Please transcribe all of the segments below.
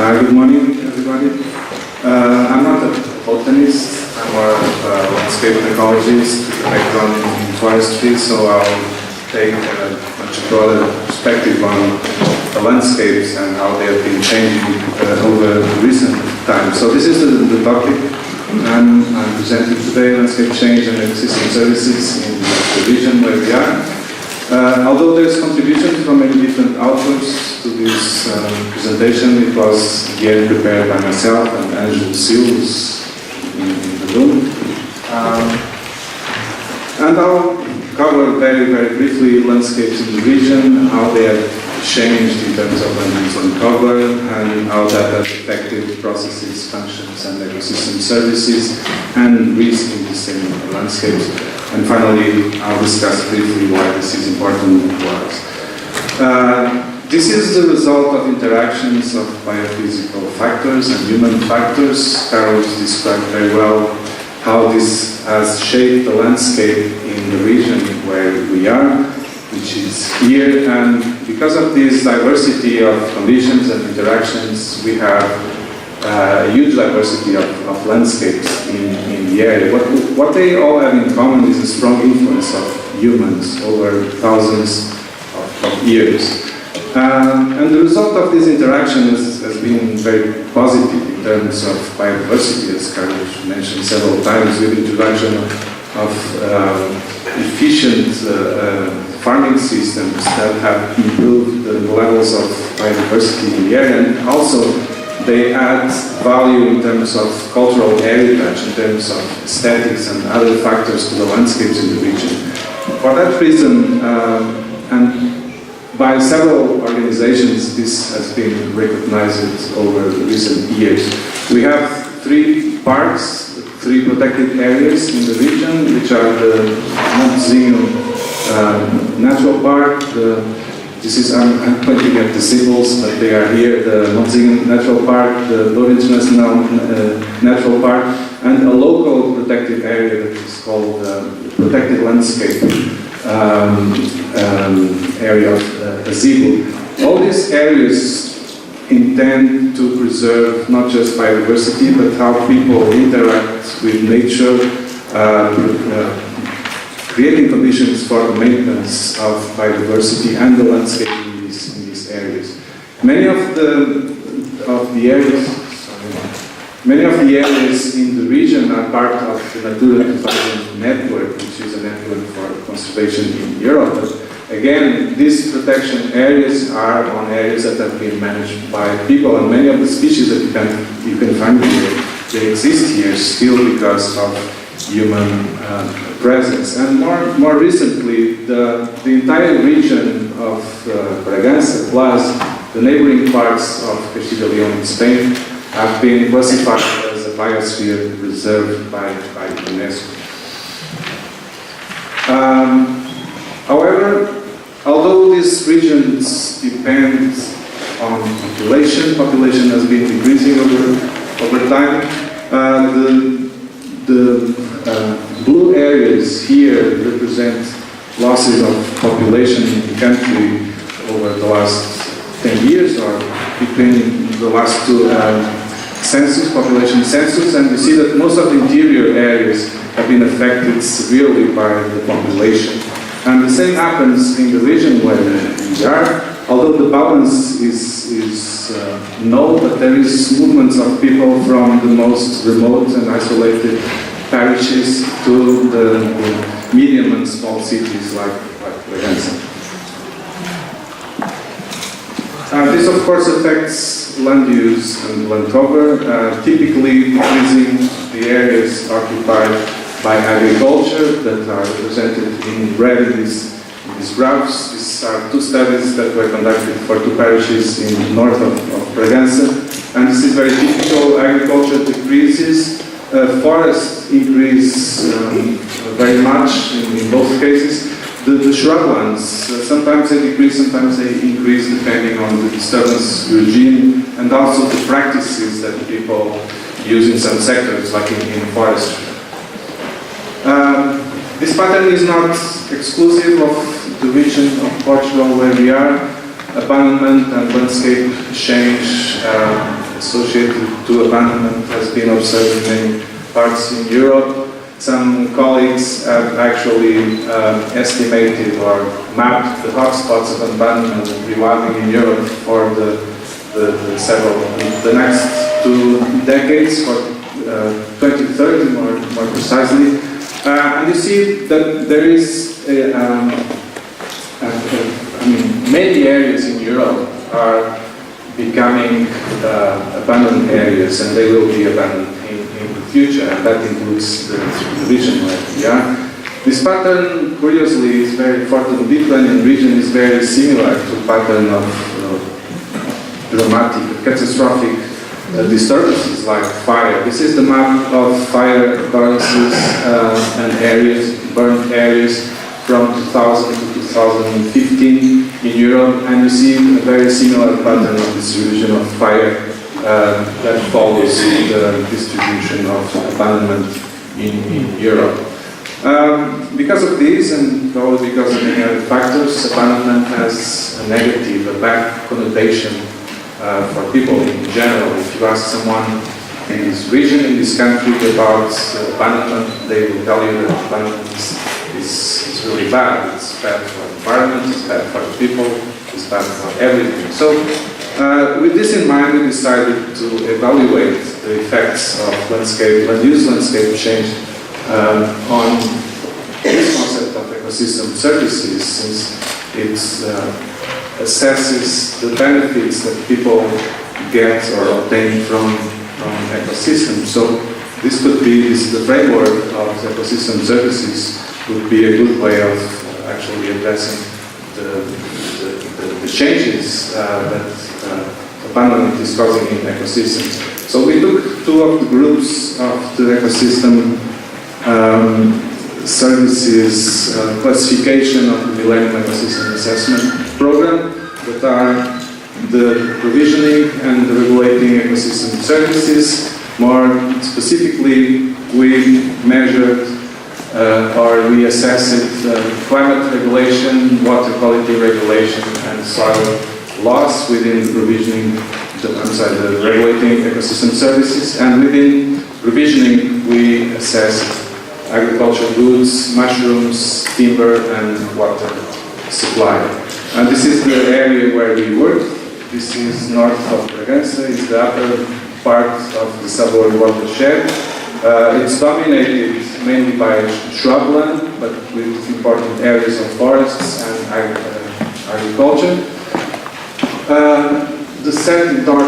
Good morning, everybody. I'm not a botanist, I'm more of a landscape ecologist with a background in forestry, so I'll take a much broader perspective on the landscapes and how they have been changing over recent times. So this is the topic I'm presenting today, landscape change and ecosystem services in the region where we are. Although there's contribution from many different authors to this presentation, it was again prepared by myself and Angelo in the room. And I'll cover very briefly landscapes in the region, how they have changed in terms of land use and cover, and how that has affected processes, functions, and ecosystem services, and risk in the same landscapes. And finally, I'll discuss briefly why this is important to us. This is the result of interactions of biophysical factors and human factors. Carlos described very well how this has shaped the landscape in the region where we are, which is here. And because of this diversity of conditions and interactions, we have a huge diversity of landscapes in the area. What they all have in common is a strong influence of humans over thousands of years. And the result of this interaction has been very positive in terms of biodiversity, as Carlos mentioned several times, with the introduction of efficient farming systems that have improved the levels of biodiversity in the area, and also they add value in terms of cultural heritage, in terms of aesthetics and other factors to the landscapes in the region. For that reason, and by several organizations, this has been recognized over the recent years. We have 3 parks, 3 protected areas in the region, which are the Montezinho Natural Park. I'm pointing at the symbols, but they are here: the Montezinho Natural Park, the Douro International Natural Park, and a local protected area that is called the Protected Landscape area of Azevedo. All these areas intend to preserve not just biodiversity, but how people interact with nature, creating conditions for the maintenance of biodiversity and the landscape in these areas. Many of the areas in the region are part of the Natura 2000 network, which is a network for conservation in Europe. But again, these protection areas are on areas that have been managed by people, and many of the species that you can find here, they exist here still because of human presence. And more recently, the entire region of Bragança plus the neighboring parts of Castilla y León in Spain have been classified as a biosphere reserve by UNESCO. However, although these regions depend on population has been decreasing over time. The blue areas here represent losses of population in the country over the last 10 years, or between the last 2 population census, and you see that most of the interior areas have been affected severely by the population. And the same happens in the region where we are, although the balance is null, but there is movements of people from the most remote and isolated parishes to the medium and small cities like Bragança. This of course affects land use and land cover, typically decreasing the areas occupied by agriculture that are represented in red in these graphs. These are 2 studies that were conducted for 2 parishes in north of Bragança, and this is very typical. Agriculture decreases, forests increase very much in both cases. The shrublands, sometimes they decrease, sometimes they increase depending on the disturbance regime and also the practices that people use in some sectors, like in forestry. This pattern is not exclusive of the region of Portugal where we are. Abandonment and landscape change associated to abandonment has been observed in many parts in Europe. Some colleagues have actually estimated or mapped the hotspots of abandonment and rewilding in Europe for the next 2 decades, for 2030 more precisely. And you see that there is many areas in Europe are becoming abandoned areas, and they will be abandoned in the future, and that includes the region where we are. This pattern, curiously, is very important. Deepland in region is very similar to the pattern of dramatic, catastrophic disturbances like fire. This is the map of fire occurrences and areas, burned areas from 2000 to 2015 in Europe, and you see a very similar pattern of distribution of fire that follows the distribution of abandonment in Europe. Because of this, and probably because of many other factors, abandonment has a negative, a bad connotation for people in general. If you ask someone in this region, in this country about abandonment, they will tell you that abandonment is really bad. It's bad for the environment, it's bad for the people, it's bad for everything. So, with this in mind, we decided to evaluate the effects of land use landscape change on this concept of ecosystem services, since it assesses the benefits that people get or obtain from ecosystems. So this could be the framework of ecosystem services would be a good way of actually addressing the changes that abandonment is causing in ecosystems. So we took two of the groups of the ecosystem services classification of the Millennium Ecosystem Assessment Program, that are the provisioning and the regulating ecosystem services. More specifically, we measured or we assessed climate regulation, water quality regulation, and soil loss within the provisioning, the regulating ecosystem services. And within provisioning, we assessed agricultural goods, mushrooms, timber, and water supply. And this is the area where we work. This is north of Bragança, it's the upper part of the suburban watershed. It's dominated mainly by shrubland, but with important areas of forests and agriculture. The setting or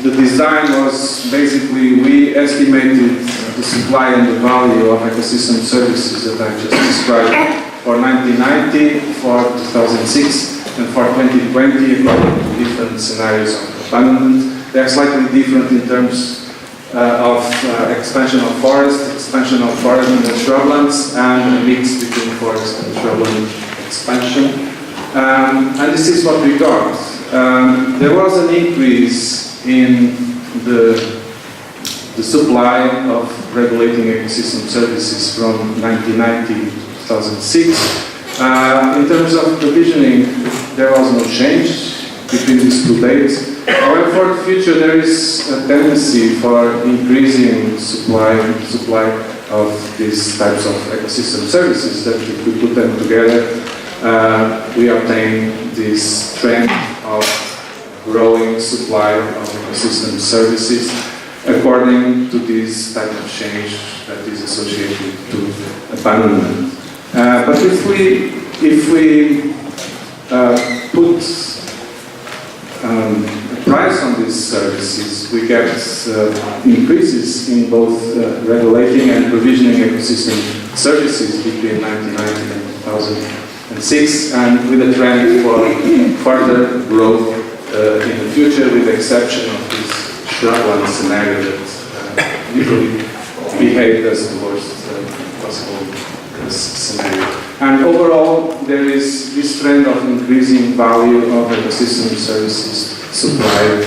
the design was basically, we estimated the supply and the value of ecosystem services that I just described for 1990, for 2006, and for 2020, according to different scenarios of abandonment. They are slightly different in terms of expansion of forest and shrublands, and a mix between forest and shrubland expansion. And this is what we got. There was an increase in the supply of regulating ecosystem services from 1990 to 2006. In terms of provisioning, there was no change between these two dates. However, for the future, there is a tendency for increasing supply of these types of ecosystem services, that if we put them together, we obtain this trend of growing supply of ecosystem services according to this type of change that is associated to abandonment. But if we put a price on these services, we get increases in both regulating and provisioning ecosystem services between 1990 and 2006, and with a trend for further growth in the future, with the exception of this shrubland scenario that usually behaved as the worst possible scenario. And overall, there is this trend of increasing value of ecosystem services supplied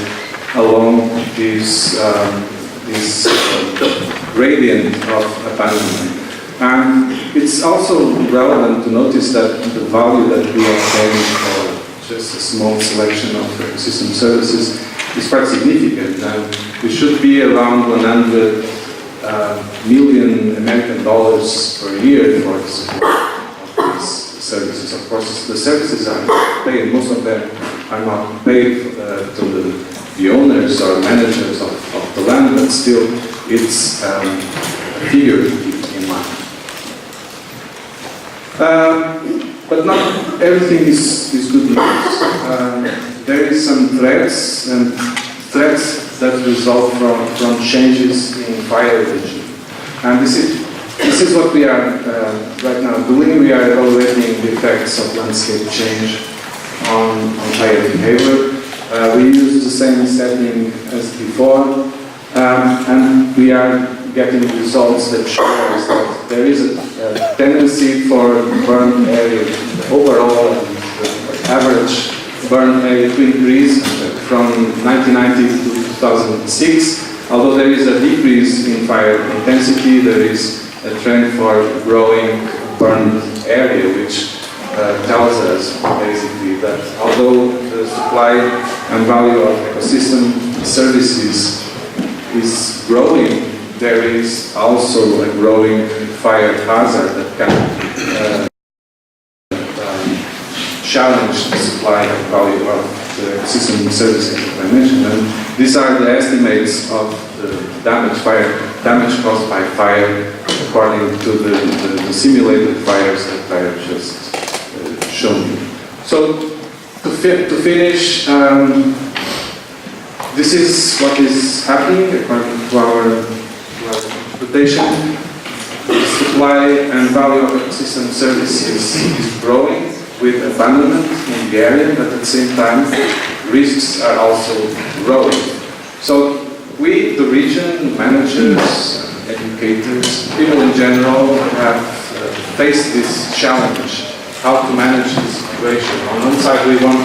along this gradient of abandonment. And it's also relevant to notice that the value that we obtain for just a small selection of ecosystem services is quite significant. And we should be around 100 million American dollars per year for the support of these services. Of course, the services are paid, most of them are not paid to the owners or managers of the land, but still it's a figure to keep in mind. But not everything is good news. There is some threats that result from changes in biology. And this is what we are right now doing. We are evaluating the effects of landscape change on fire behavior. We use the same setting as before, and we are getting results that show us that there is a tendency for burn area, the overall and the average burn area to increase from 1990 to 2006. Although there is a decrease in fire intensity, there is a trend for growing burned area, which tells us basically that although the supply and value of ecosystem services is growing, there is also a growing fire hazard that can challenge the supply and value of the ecosystem services that I mentioned. And these are the estimates of the damage caused by fire according to the simulated fires that I have just shown you. So to finish, this is what is happening according to our interpretation. The supply and value of ecosystem services is growing with abandonment in the area, but at the same time, risks are also growing. So we, the region, managers, educators, people in general, have faced this challenge, how to manage this situation. On one side, we want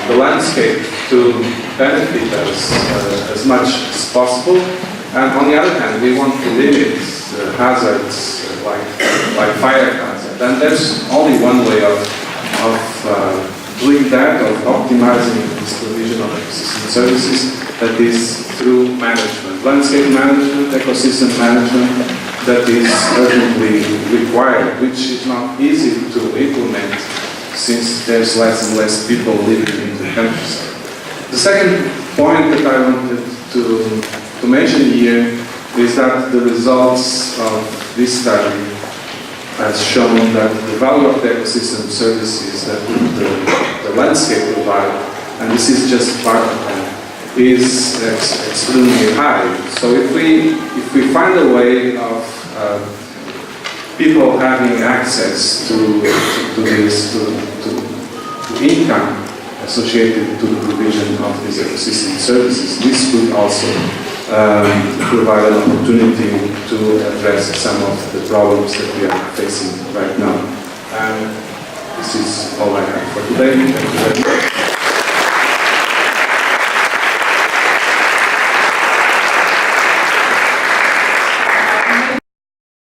the landscape to benefit us as much as possible, and on the other hand, we want to limit hazards like fire hazard. And there's only one way of doing that, of optimizing this provision of ecosystem services, that is through management, landscape management, ecosystem management, that is urgently required, which is not easy to implement since there's less and less people living in the countryside. The second point that I wanted to mention here is that the results of this study has shown that the value of the ecosystem services that the landscape provide, and this is just part of that, is extremely high. So if we find a way of people having access to this, to income associated to the provision of these ecosystem services, this could also provide an opportunity to address some of the problems that we are facing right now. And this is all I have for today. Thank you very much.